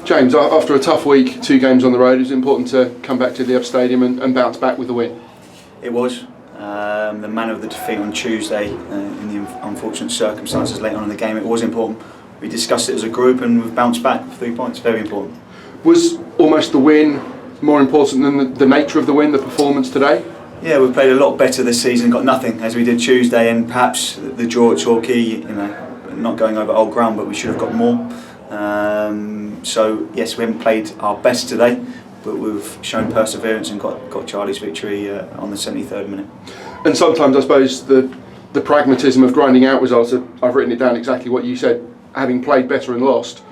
James, after a tough week, 2 games on the road, it was important to come back to the stadium and bounce back with a win. It was. The manner of the defeat on Tuesday, in the unfortunate circumstances later on in the game, it was important. We discussed it as a group and we've bounced back with 3 points, very important. Was almost the win more important than the nature of the win, the performance today? Yeah, we've played a lot better this season, got nothing as we did Tuesday, and perhaps the draw at Torquay, not going over old ground, but we should have got more. So yes, we haven't played our best today, but we've shown perseverance and got Charlie's victory on the 73rd minute. And sometimes I suppose the pragmatism of grinding out results, I've written it down exactly what you said, having played better and lost,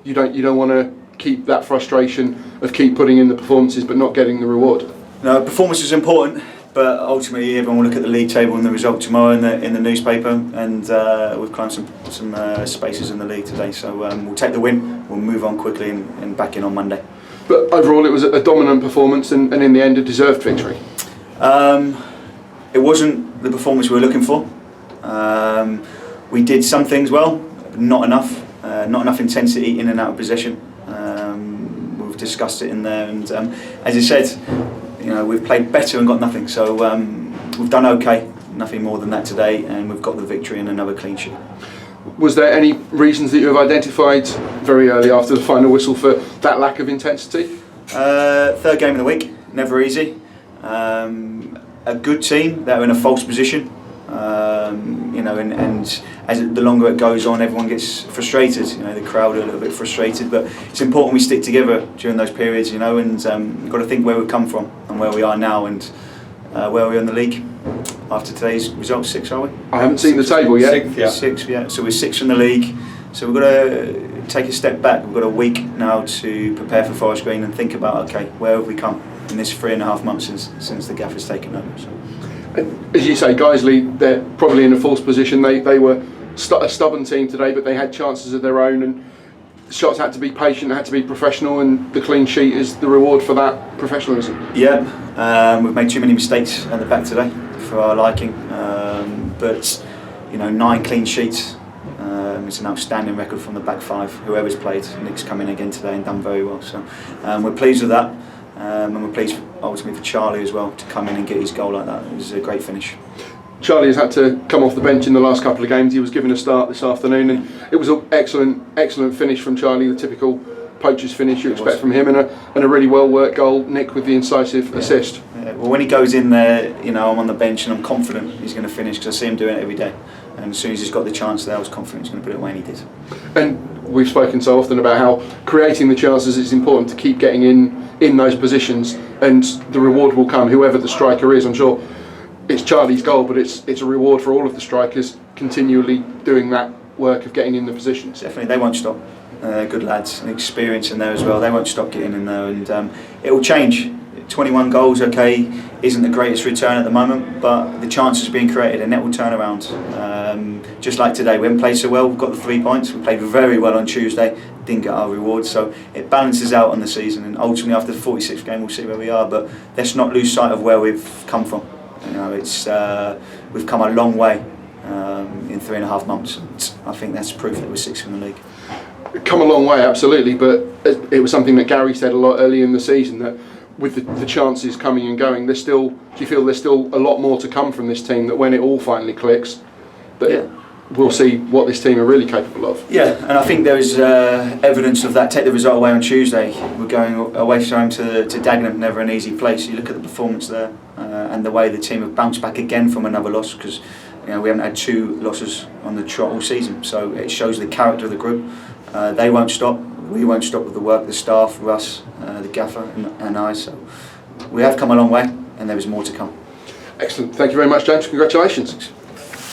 you don't want to keep that frustration of keep putting in the performances but not getting the reward. No, performance is important, but ultimately everyone will look at the league table and the result tomorrow in the newspaper, and we've climbed some spaces in the league today, so we'll take the win, we'll move on quickly and back in on Monday. But overall it was a dominant performance and in the end a deserved victory. It wasn't the performance we were looking for. We did some things well, but not enough intensity in and out of possession. We've discussed it in there, and as you said, we've played better and got nothing, so we've done okay, nothing more than that today, and we've got the victory and another clean sheet. Was there any reasons that you have identified very early after the final whistle for that lack of intensity? Third game of the week, never easy. A good team that are in a false position, and as the longer it goes on, everyone gets frustrated. The crowd are a little bit frustrated, but it's important we stick together during those periods. And we've got to think where we've come from and where we are now, and where are we in the league after today's result. 6, are we? I haven't seen the table yet. 6th, yeah. 6th, yeah. So we're 6th in the league. So we've got to take a step back. We've got a week now to prepare for Forest Green and think about, okay, where have we come in this 3.5 months since the gaffer's taken over. So. As you say, Guiseley, they're probably in a false position. They were a stubborn team today, but they had chances of their own, and shots had to be patient, had to be professional, and the clean sheet is the reward for that professionalism. Yeah, we've made too many mistakes at the back today for our liking, but 9 clean sheets. It's an outstanding record from the back 5. Whoever's played, Nick's come in again today and done very well. So we're pleased with that. And we're pleased ultimately for Charlie as well to come in and get his goal like that. It was a great finish. Charlie has had to come off the bench in the last couple of games. He was given a start this afternoon, and it was an excellent finish from Charlie, the typical poacher's finish you expect from him, and a really well worked goal. Nick with the incisive assist. Yeah. Well, when he goes in there, I'm on the bench and I'm confident he's going to finish because I see him doing it every day. And as soon as he's got the chance there, I was confident he's going to put it away, and he did. And we've spoken so often about how creating the chances is important to keep getting in those positions, and the reward will come, whoever the striker is. I'm sure it's Charlie's goal, but it's a reward for all of the strikers continually doing that work of getting in the positions. Definitely, they won't stop. Good lads, and experience in there as well. They won't stop getting in there, and it will change. 21 goals, okay, isn't the greatest return at the moment, but the chances being created, and that will turn around. Just like today, we haven't played so well. We've got the 3 points. We played very well on Tuesday. Didn't get our reward, so it balances out on the season. And ultimately, after the 46th game, we'll see where we are. But let's not lose sight of where we've come from. We've come a long way in 3.5 months. I think that's proof that we're 6th in the league. Come a long way, absolutely. But it was something that Gary said a lot early in the season, that with the chances coming and going, do you feel there's still a lot more to come from this team, that when it all finally clicks, that we'll see what this team are really capable of? Yeah, and I think there is evidence of that. Take the result away on Tuesday. We're going away from home to Dagenham, never an easy place. You look at the performance there and the way the team have bounced back again from another loss, because we haven't had 2 losses on the trot all season. So it shows the character of the group. They won't stop. We won't stop with the work, the staff, Russ, the gaffer and I. So we have come a long way, and there is more to come. Excellent. Thank you very much, James. Congratulations.